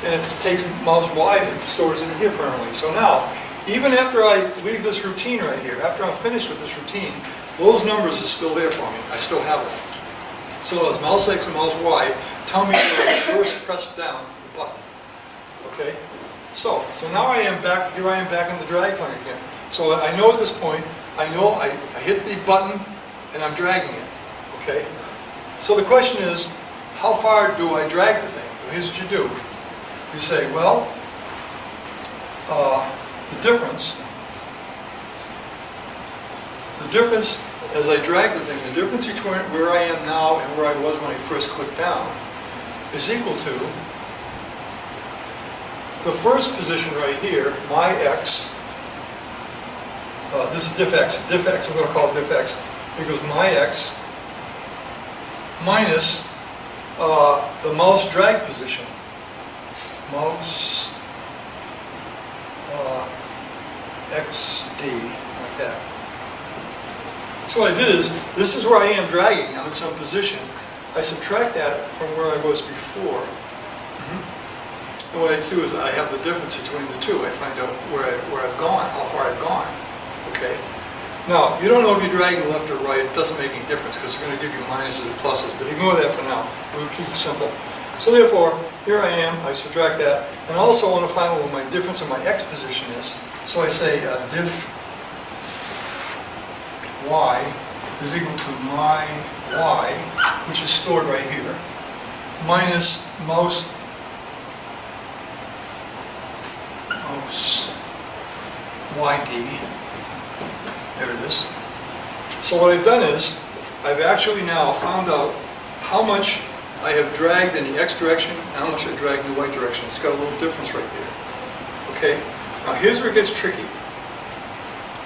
And it takes mouse Y and stores it in here permanently. So now, even after I leave this routine right here, after I'm finished with this routine, those numbers are still there for me. I still have them. So as mouse X and mouse Y tell me to first press down the button. Okay? So now here I am back in the drag plane again. So I know at this point, I know I hit the button and I'm dragging it. Okay? So the question is, how far do I drag the thing? Well, here's what you do. You say, well, the difference as I drag the thing, the difference between where I am now and where I was when I first clicked down is equal to the first position right here, my x, this is diff x, I'm going to call it diff x, equals my x minus the mouse drag position. Mouse xd, like that. So what I did is, this is where I am dragging on some position. I subtract that from where I was before. And what I do is I have the difference between the two. I find out where I've gone, how far I've gone. Okay. Now, you don't know if you're dragging left or right. It doesn't make any difference because it's going to give you minuses and pluses. But ignore that for now. We'll keep it simple. So therefore, here I am, I subtract that, and also I want to find out what my difference in my x position is. So I say diff y is equal to my y, which is stored right here, minus mouse yd. There it is. So what I've done is, I've actually now found out how much I have dragged in the x direction and how much I dragged in the y direction. It's got a little difference right there. Okay? Now here's where it gets tricky.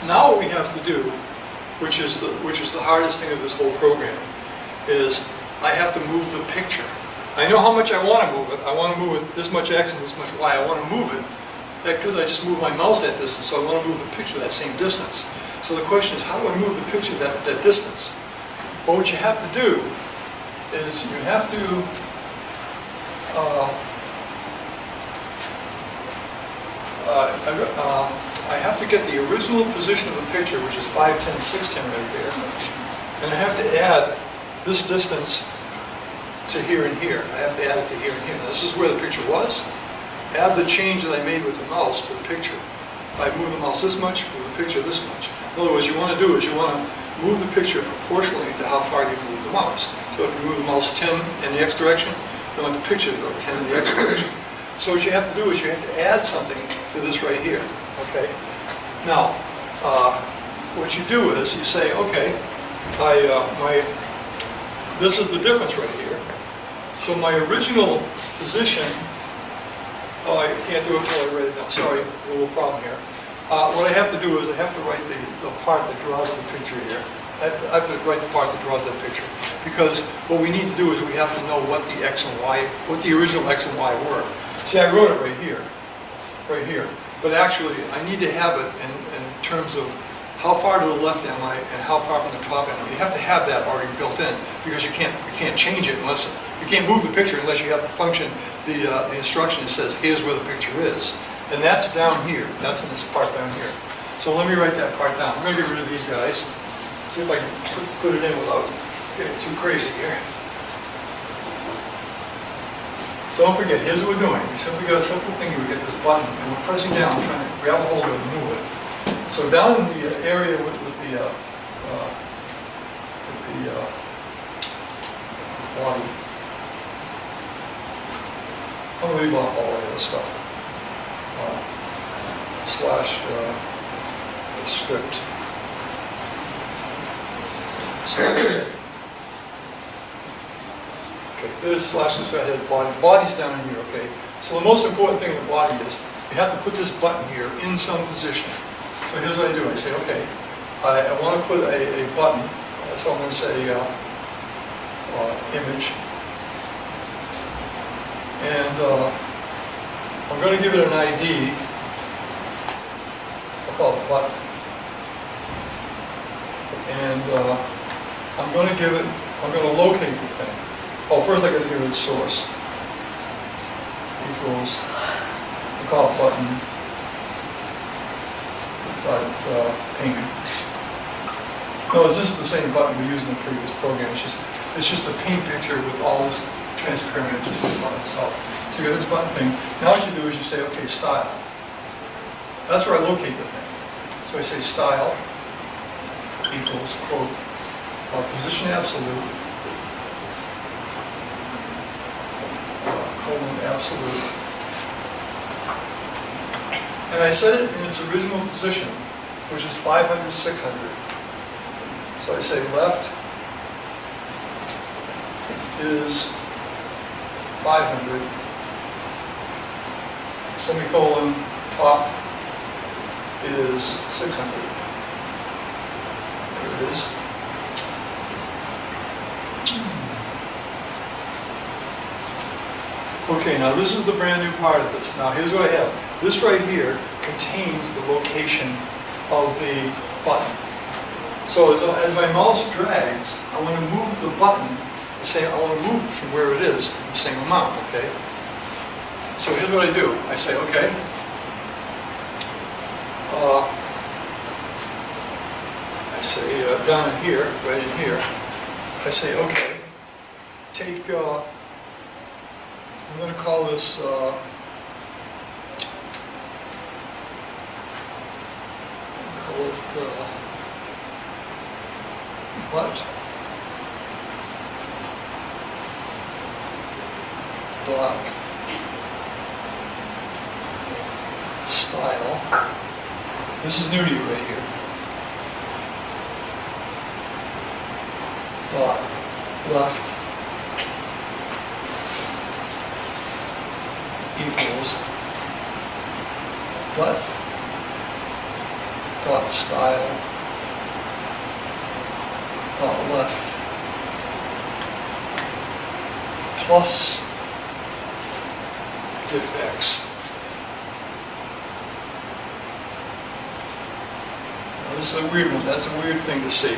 Now what we have to do, which is the hardest thing of this whole program, is I have to move the picture. I know how much I want to move it. I want to move it this much x and this much y. I want to move it because I just moved my mouse that distance, so I want to move the picture that same distance. So the question is, how do I move the picture that distance? Well, what you have to do is you have to I have to get the original position of the picture, which is 5, 10, 6, 10 right there, and I have to add this distance to here and here. I have to add it to here and here. Now, this is where the picture was. Add the change that I made with the mouse to the picture. If I move the mouse this much, move the picture this much. In other words, you want to do is you want to move the picture proportionally to how far you move the mouse. So if you move the mouse 10 in the x direction, you want the picture to go 10 in the x direction. So what you have to do is you have to add something to this right here. Okay. Now, what you do is you say, okay, this is the difference right here. So my original position, oh, I can't do it until I write it down. Sorry, a little problem here. What I have to do is I have to write the part that draws the picture here. I have to write the part that draws that picture. because what we need to do is we have to know what the X and Y, what the original X and Y were. See, I wrote it right here. But actually, I need to have it in terms of how far to the left am I and how far from the top am I. You have to have that already built in, because you can't change it unless, you can't move the picture unless you have the function, the instruction that says, here's where the picture is. And that's down here, that's in this part down here. So let me write that part down. I'm gonna get rid of these guys. See if I can put it in without getting too crazy here. So don't forget, here's what we're doing. We simply got a simple thing here. We get this button, and we're pressing down, trying to grab a hold of it and move it. So down in the area with the body, I'm going to leave off all the other stuff. Slash the script. Okay, there's slash this right here, body. Body's down in here, okay? So the most important thing in the body is you have to put this button here in some position. So here's what I do. I say, okay, I want to put a button, so I'm going to say image. And I'm going to give it an ID. I'll call it button. And I'm going to locate the thing. Oh, first I got to give it a source. Equals, I'll call it button. Paint. No, this is the same button we used in the previous program. It's just a paint picture with all this transparent just for the button itself. So you got this button thing. Now what you do is you say, okay, style. That's where I locate the thing. So I say style equals, quote, position absolute, colon absolute. And I set it in its original position, which is 500, 600. So I say left is 500, semicolon, top is 600. There it is. Okay, now this is the brand new part of this. Now here's what I have. This right here contains the location of the button. So as my mouse drags, I want to move the button the same. I want to move it from where it is the same amount. Okay. So here's what I do. I say, okay. I say down in here, right in here. I say, okay. Take. I'm going to call this. Butt dot style. This is new to you right here. Dot left equals butt dot style dot left plus diff x. Now this is a weird one. That's a weird thing to see.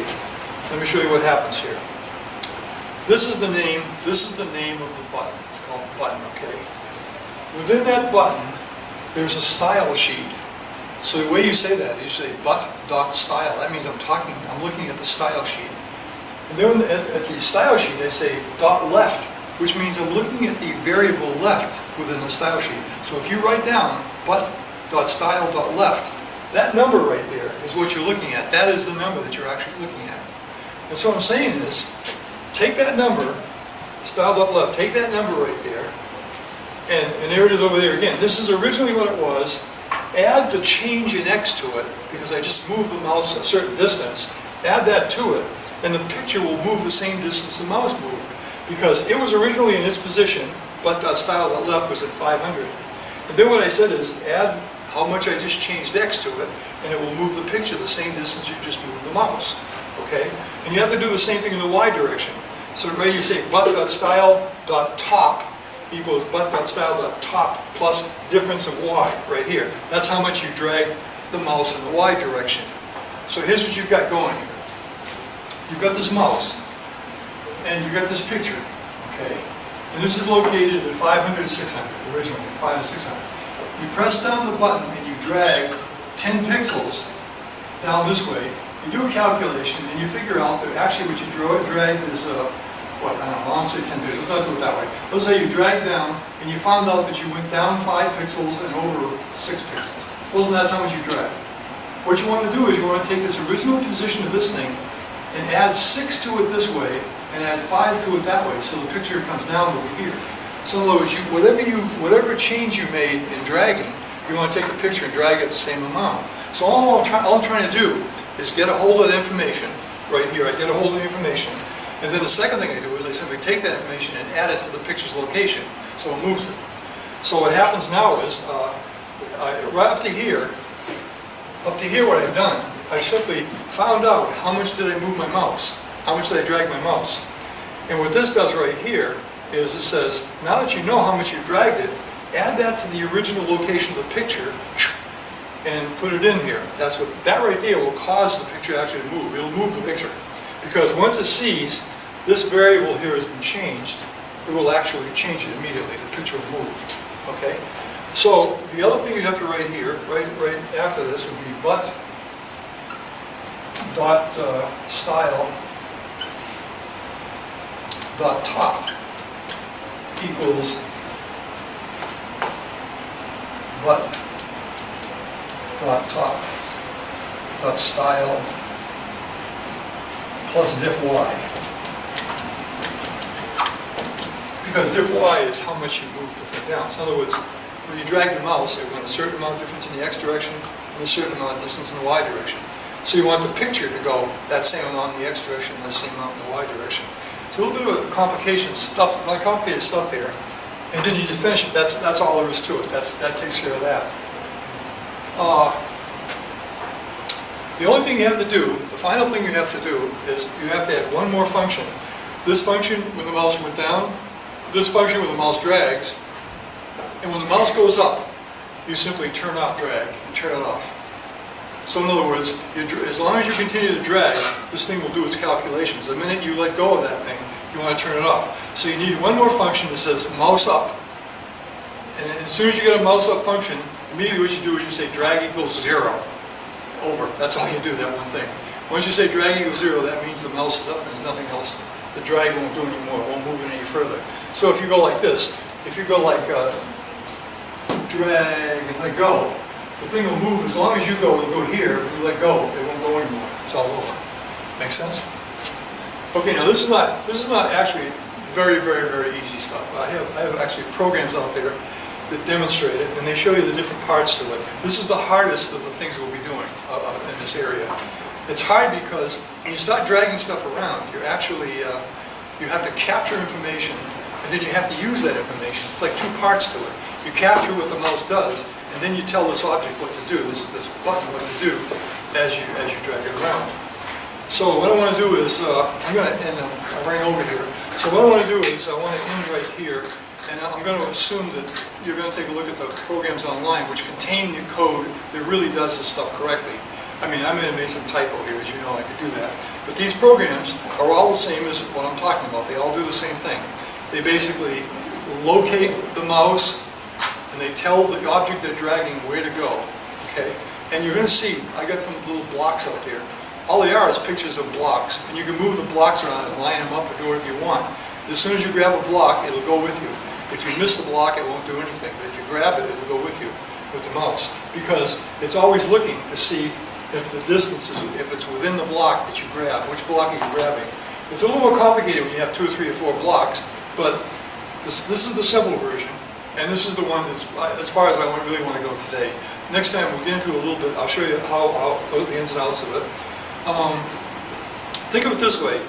Let me show you what happens here. This is the name. This is the name of the button. It's called button. Okay. Within that button, there's a style sheet. So the way you say that, you say butt.style. That means I'm looking at the style sheet. And then at the style sheet, I say dot left, which means I'm looking at the variable left within the style sheet. So if you write down butt.style.left, that number right there is what you're looking at. That is the number that you're actually looking at. And so what I'm saying is, take that number, style.left, take that number right there, and there it is over there again. This is originally what it was. Add the change in x to it, because I just moved the mouse a certain distance. Add that to it, and the picture will move the same distance the mouse moved. Because it was originally in this position, but style.left was at 500. And then what I said is, add how much I just changed x to it, and it will move the picture the same distance you just moved the mouse. Okay? And you have to do the same thing in the y direction. So right, you say but.style.top equals but.style.top plus difference of y, right here. That's how much you drag the mouse in the y direction. So here's what you've got going here. You've got this mouse, and you've got this picture, okay? And this is located at 500, 600, originally, 500, 600. You press down the button and you drag 10 pixels down this way. You do a calculation and you figure out that actually what you dragged is, what, I don't know, I'll say 10 pixels, let's not do it that way. Let's say you dragged down and you found out that you went down 5 pixels and over 6 pixels. Suppose that's how much you dragged. What you want to do is you want to take this original position of this thing and add 6 to it this way and add 5 to it that way, so the picture comes down over here. So in other words, whatever change you made in dragging, you want to take the picture and drag it the same amount. So all I'm trying to do is get a hold of that information right here. I get a hold of the information, and then the second thing I do is I simply take that information and add it to the picture's location, so it moves it. So what happens now is, right up to here, what I've done, I simply found out how much did I move my mouse, how much did I drag my mouse. And what this does right here is it says, now that you know how much you dragged it, add that to the original location of the picture and put it in here. That right there will cause the picture actually to move. It'll move the picture. Because once it sees this variable here has been changed, it will actually change it immediately. The picture will move. Okay? So the other thing you'd have to write here, right after this, would be but.style.top equals but.top.style plus diff y. Because diff y is how much you move the thing down. So in other words, when you drag the mouse, it went a certain amount of difference in the x direction and a certain amount of distance in the y direction. So you want the picture to go that same amount in the x direction and that same amount in the y direction. It's a little bit of complicated stuff there. And then you just finish it. That's all there is to it. That takes care of that. The only thing you have to do, the final thing you have to do, is you have to add one more function. This function when the mouse went down, this function when the mouse drags, and when the mouse goes up, you simply turn off drag and turn it off. So in other words, as long as you continue to drag, this thing will do its calculations. The minute you let go of that thing, you want to turn it off. So you need one more function that says mouse up. And as soon as you get a mouse up function, immediately what you do is you say drag equals 0. Over. That's all you do, that one thing. Once you say drag equals 0, that means the mouse is up and there's nothing else. The drag won't do anymore, it won't move it any further. So if you go like this, if you go like drag and let go, the thing will move as long as you go, it'll go here. If you let go, it won't go anymore. It's all over. Make sense? Okay, now this is not actually very, very, very easy stuff. I have actually programs out there that demonstrate it, and they show you the different parts to it. This is the hardest of the things we'll be doing in this area. It's hard because when you start dragging stuff around, you're actually, you have to capture information, and then you have to use that information. It's like two parts to it. You capture what the mouse does, and then you tell this object what to do, this button what to do, as you drag it around. So what I want to do is, I'm going to end, I'm running over here. So what I want to do is, I want to end right here, and I'm going to assume that you're going to take a look at the programs online which contain the code that really does this stuff correctly. I mean, I may have made some typo here, as you know, I could do that. But these programs are all the same as what I'm talking about. They all do the same thing. They basically locate the mouse, and they tell the object they're dragging where to go. Okay? And you're going to see, I got some little blocks out there. All they are is pictures of blocks, and you can move the blocks around and line them up or do whatever you want. As soon as you grab a block, it'll go with you. If you miss the block, it won't do anything. But if you grab it, it'll go with you, with the mouse. Because it's always looking to see if the distance is, if it's within the block that you grab, which block are you grabbing. It's a little more complicated when you have 2 or 3 or 4 blocks, but this is the simple version, and this is the one that's, as far as I really want to go today. Next time we'll get into it a little bit. I'll show you how the ins and outs of it. Think of it this way.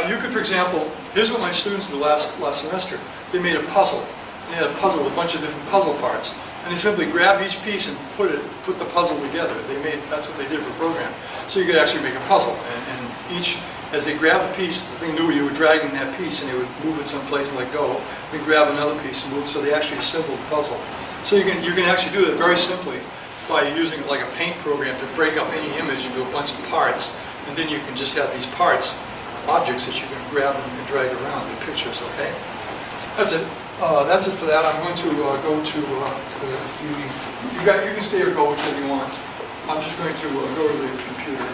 You could, for example, here's what my students did last semester. They made a puzzle. They had a puzzle with a bunch of different puzzle parts. And they simply grabbed each piece and put the puzzle together. That's what they did for the program. So you could actually make a puzzle. And each As they grab a piece, the thing knew you were dragging that piece, and they would move it someplace and let go, then grab another piece and move, so they actually assembled the puzzle. So you can actually do that very simply by using like a paint program to break up any image into a bunch of parts, and then you can just have these parts, objects that you can grab and drag around in pictures, okay? That's it. That's it for that. I'm going to go to you can stay or go whichever you want. I'm just going to go to the computer.